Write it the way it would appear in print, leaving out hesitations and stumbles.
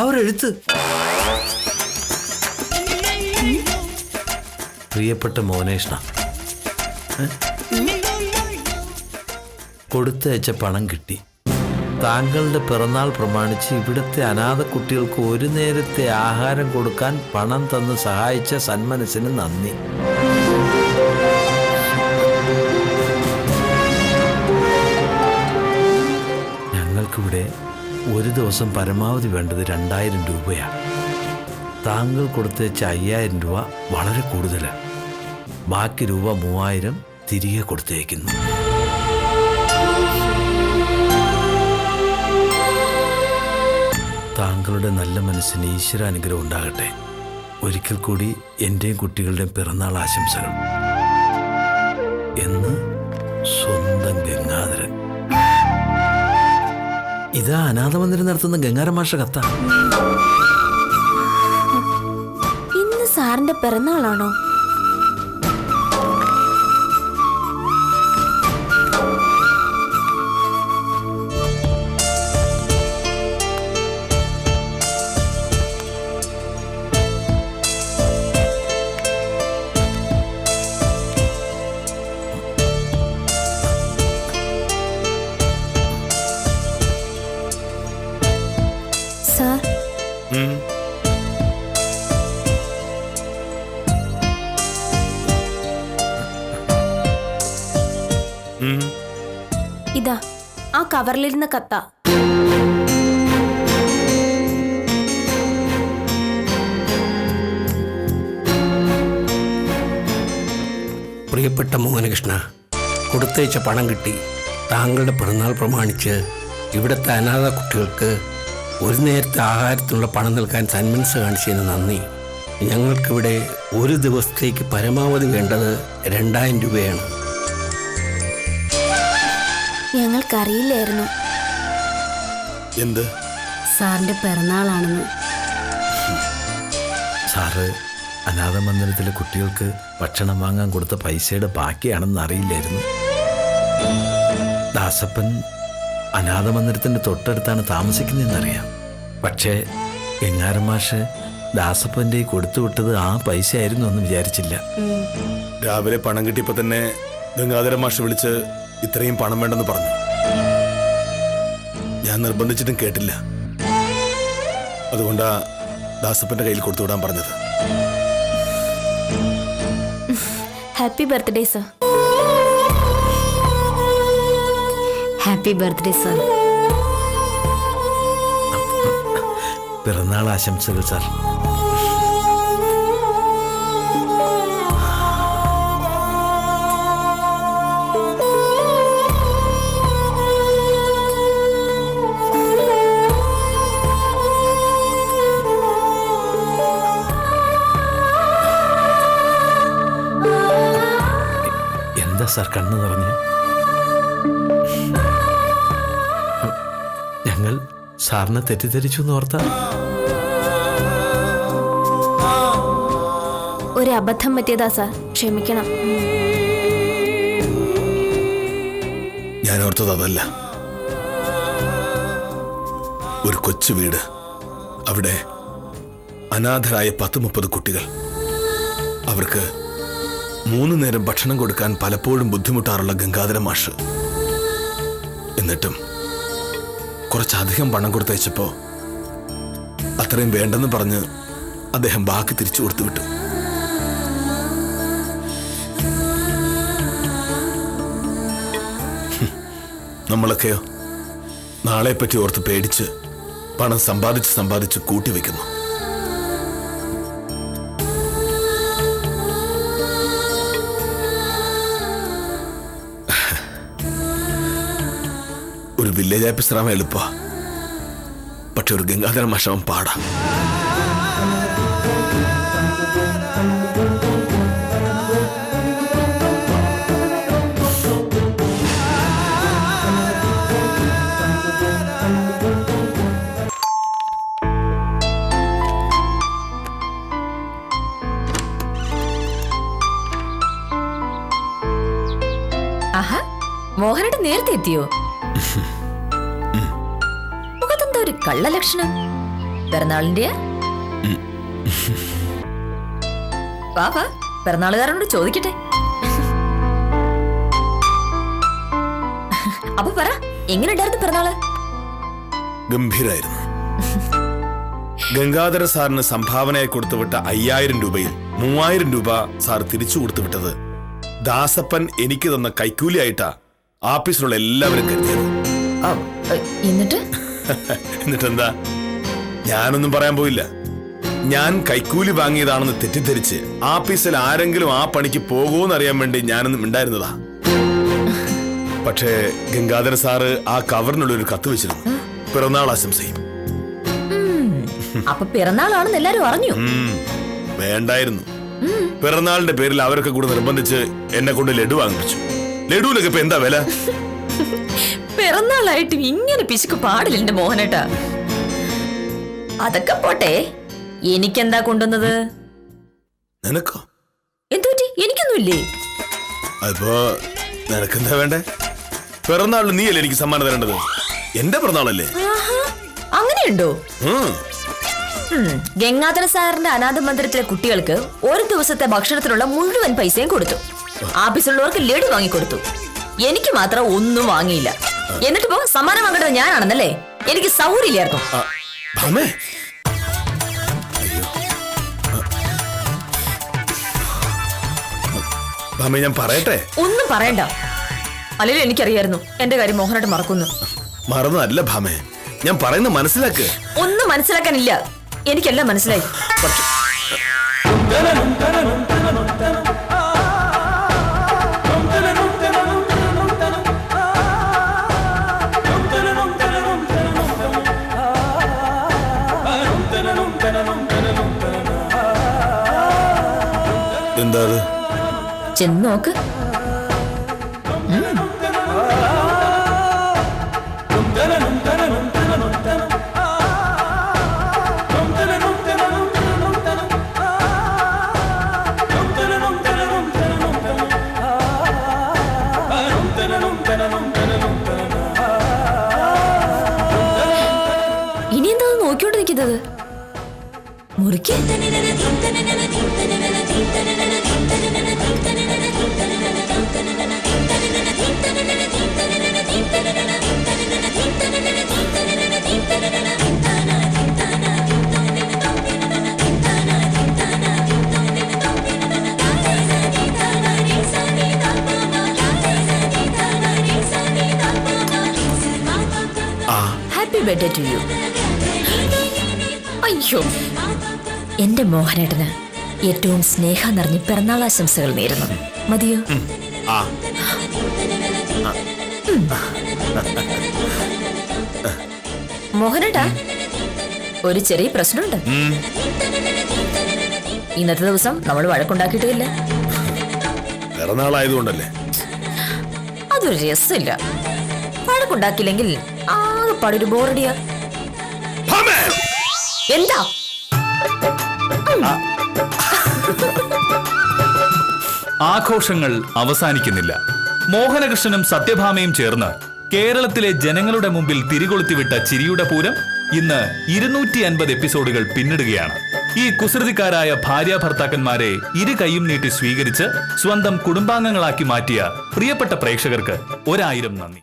ഒരു എഴുത്ത്. പ്രിയപ്പെട്ട മോനേഷ്ണ, കൊടുത്തയച്ച പണം കിട്ടി. താങ്കളുടെ പിറന്നാൾ പ്രമാണിച്ച് ഇവിടുത്തെ അനാഥ കുട്ടികൾക്ക് ഒരു നേരത്തെ ആഹാരം കൊടുക്കാൻ പണം തന്ന് സഹായിച്ച സന്മനസ്സിന് നന്ദി. ഞങ്ങൾക്കിവിടെ ഒരു ദിവസം പരമാവധി വേണ്ടത് 2000 രൂപയാണ്. താങ്കൾ കൊടുത്തയച്ച 5000 രൂപ വളരെ കൂടുതലാണ്. ബാക്കി രൂപ 3000 തിരികെ കൊടുത്തയക്കുന്നു. താങ്കളുടെ നല്ല മനസ്സിന് ഈശ്വരാനുഗ്രഹം ഉണ്ടാകട്ടെ. ഒരിക്കൽ കൂടി എൻ്റെയും കുട്ടികളുടെയും പിറന്നാൾ ആശംസകൾ എന്ന് സ്വന്തം ഗംഗാധരൻ. ഇതാ അനാഥമന്ദിരം നടത്തുന്ന ഗംഗാധരൻ മാഷ കത്ത. ഇന്ന് സാറിന്റെ പിറന്നാളാണോ? ഇതാ ആ കവറിലിരുന്ന കത്ത. പ്രിയപ്പെട്ട മോഹനകൃഷ്ണ, കൊടുത്തയച്ച പണം കിട്ടി. താങ്കളുടെ പിറന്നാൾ പ്രമാണിച്ച് ഇവിടുത്തെ അനാഥ കുട്ടികൾക്ക് ഒരു നേരത്തെ ആഹാരത്തിനുള്ള പണം നൽകാൻ സന്മനസ് കാണിച്ചതിന് നന്ദി. ഞങ്ങൾക്കിവിടെ ഒരു ദിവസത്തേക്ക് പരമാവധി വേണ്ടത് 2000 രൂപയാണ്. ഞങ്ങൾക്കറിയില്ലായിരുന്നു എന്ത് സാറിന്റെ പിറന്നാളാണെന്ന്. സാറ് അനാഥ മന്ദിരത്തിലെ കുട്ടികൾക്ക് ഭക്ഷണം വാങ്ങാൻ കൊടുത്ത പൈസയുടെ ബാക്കിയാണെന്ന് അറിയില്ലായിരുന്നു. ദാസപ്പൻ അനാഥ മന്ദിരത്തിന്റെ തൊട്ടടുത്താണ് താമസിക്കുന്നതെന്നറിയാം. പക്ഷേ ഗംഗാധരൻ മാഷ് ദാസപ്പൻ്റെ കൊടുത്തുവിട്ടത് ആ പൈസ ആയിരുന്നു എന്ന് വിചാരിച്ചില്ല. രാവിലെ പണം കിട്ടിയപ്പോ തന്നെ ഗംഗാധരൻ മാഷ് വിളിച്ച് ഇത്രയും പണം വേണ്ടെന്ന് പറഞ്ഞു. ഞാൻ നിർബന്ധിച്ചിട്ടും കേട്ടില്ല. അതുകൊണ്ടാ ദാസപ്പന്റെ കയ്യിൽ കൊടുത്തുവിടാൻ പറഞ്ഞത്. Happy birthday sir. Happy birthday sir. പിറന്നാൾ ആശംസകൾ സാർ. എന്താ സാർ കണ്ണു നിറഞ്ഞ്? ഞങ്ങൾ സാറിനെ തെറ്റിദ്ധരിച്ചു എന്ന് ഓർത്താ? ഒരു അബദ്ധം പറ്റിയതാ സാർ, ക്ഷമിക്കണം. ഞാൻ ഓർത്തത് അതല്ല. ഒരു കൊച്ചു വീട്, അവിടെ അനാഥരായ 10-30 കുട്ടികൾ. അവർക്ക് 3 നേരം ഭക്ഷണം കൊടുക്കാൻ പലപ്പോഴും ബുദ്ധിമുട്ടാറുള്ള ഗംഗാധരൻ മാഷ്. എന്നിട്ടും കുറച്ചധികം പണം കൊടുത്തയച്ചപ്പോ അത്രയും വേണ്ടെന്ന് പറഞ്ഞ് അദ്ദേഹം ബാക്കി തിരിച്ചു കൊടുത്തു വിട്ടു. നമ്മളൊക്കെയോ നാളെ പറ്റി ഓർത്ത് പേടിച്ച് പണം സമ്പാദിച്ച് കൂട്ടിവെക്കുന്നു. ഒരു വില്ലേജ് ഓഫീസറാവാൻ എളുപ്പാ, പക്ഷെ ഒരു ഗംഗാധരൻ മാഷാവാൻ പാടാ. മോഹനട്ട് നേരത്തെ എത്തിയോ? മുഖത്തെന്താ ഒരു ഒരു കള്ള ലക്ഷണം. പിറന്നാളിന്റെ വാ വാ, പിറന്നാളുകാരനോട് ചോദിക്കട്ടെ. അപ്പൊ പറ, എങ്ങനെ ഉണ്ടായിരുന്നു പിറന്നാള്? ഗംഭീരായിരുന്നു. ഗംഗാധര സാറിന് സംഭാവനയായി കൊടുത്തുവിട്ട 5000 രൂപയിൽ 3000 രൂപ സാർ തിരിച്ചു കൊടുത്തുവിട്ടത് ദാസപ്പൻ എനിക്ക് തന്ന കൈക്കൂലിയായിട്ടാ ആഫീസിലുള്ള എല്ലാവരും കരുതിയത്. എന്നിട്ടെന്താ, ഞാനൊന്നും പറയാൻ പോയില്ല. ഞാൻ കൈക്കൂലി വാങ്ങിയതാണെന്ന് തെറ്റിദ്ധരിച്ച് ആഫീസിൽ ആരെങ്കിലും ആ പണിക്ക് പോകുമെന്നറിയാൻ വേണ്ടി ഞാനൊന്നും ഉണ്ടായിരുന്നതാ. പക്ഷേ ഗംഗാധര സാറ് ആ കവറിനുള്ളൊരു കത്ത് വെച്ചിരുന്നു, പിറന്നാൾ ആശംസയും. അപ്പൊ പിറന്നാളാണെന്ന് എല്ലാരും അറിഞ്ഞു? വേണ്ടായിരുന്നു. പിറന്നാളിന്റെ പേരിൽ അവരൊക്കെ കൂടെ നിർബന്ധിച്ച് എന്നെ കൊണ്ട് ലഡു വാങ്ങിപ്പിച്ചു. ലഡുവിനൊക്കെ ഇപ്പൊ എന്താ വില? പിറന്നാളായിട്ട് ഇങ്ങനെ പിശുക്ക് പാടില്ല എന്റെ മോഹനേട്ടാ. അതൊക്കെ പോട്ടെ, എനിക്കെന്താ കൊണ്ടുവന്നത്? നിനക്കോ? എന്തുപറ്റി? എനിക്കൊന്നുമില്ലേ? അപ്പോ നിനക്കെന്താ വേണ്ടേ? പിറന്നാളിന് നീയല്ലേ എനിക്ക് സമ്മാനം തരേണ്ടത്? എന്റെ പിറന്നാളല്ലേ? അങ്ങനെയുണ്ടോ? ഗംഗാധര സാറിന്റെ അനാഥ മന്ദിരത്തിലെ കുട്ടികൾക്ക് ഒരു ദിവസത്തെ ഭക്ഷണത്തിനുള്ള മുഴുവൻ പൈസയും കൊടുത്തു. ആഫീസിലുള്ളവർക്ക് ലഡു വാങ്ങിക്കൊടുത്തു. എനിക്ക് മാത്രം ഒന്നും വാങ്ങിയില്ല. എന്നിട്ടിപ്പോ സമ്മാനം വാങ്ങേണ്ടത് ഞാനാണെന്നല്ലേ? എനിക്ക് സൗകര്യമില്ലായിരുന്നു. ഞാൻ പറയട്ടെ? ഒന്നും പറയണ്ട. അല്ലെങ്കിൽ എനിക്കറിയായിരുന്നു എന്റെ കാര്യം മോഹനായിട്ട് മറക്കുന്നു. മറന്നല്ല ഭാമേ, ഞാൻ പറയുന്ന മനസ്സിലാക്ക്. ഒന്നും മനസ്സിലാക്കാനില്ല, എനിക്കെല്ലാം മനസ്സിലായി. എന്താ ചെന്ന് നോക്ക്. ഇനി എന്താ നോക്കിക്കൊണ്ടിരിക്കുന്നത്? മുറിക്ക്. Happy birthday to you. അയ്യോ, എന്റെ മോഹനേട്ടന് ഏറ്റവും സ്നേഹം നിറഞ്ഞ പിറന്നാൾ ആശംസകൾ നേരുന്നു. മതിയോ? മോഹനേട്ടാ, ഒരു ചെറിയ പ്രശ്നമുണ്ട്. ഇന്നത്തെ ദിവസം നമ്മൾ വഴക്കുണ്ടാക്കിയിട്ടില്ല. പിറന്നാളായതുകൊണ്ടല്ലേ? അതൊരു രസമില്ല. വഴക്കുണ്ടാക്കിയില്ലെങ്കിൽ ആകെ പാടൊരു ബോറടിയാ. എന്താ? ആഘോഷങ്ങൾ അവസാനിക്കുന്നില്ല. മോഹനകൃഷ്ണനും സത്യഭാമയും ചേർന്ന് കേരളത്തിലെ ജനങ്ങളുടെ മുമ്പിൽ തിരികൊളുത്തിവിട്ട ചിരിയുടെ പൂരം ഇന്ന് 250 എപ്പിസോഡുകൾ പിന്നിടുകയാണ്. ഈ കുസൃതിക്കാരായ ഭാര്യ ഭർത്താക്കന്മാരെ ഇരു കൈയും നീട്ടി സ്വീകരിച്ച് സ്വന്തം കുടുംബാംഗങ്ങളാക്കി മാറ്റിയ പ്രിയപ്പെട്ട പ്രേക്ഷകർക്ക് 1000 നന്ദി.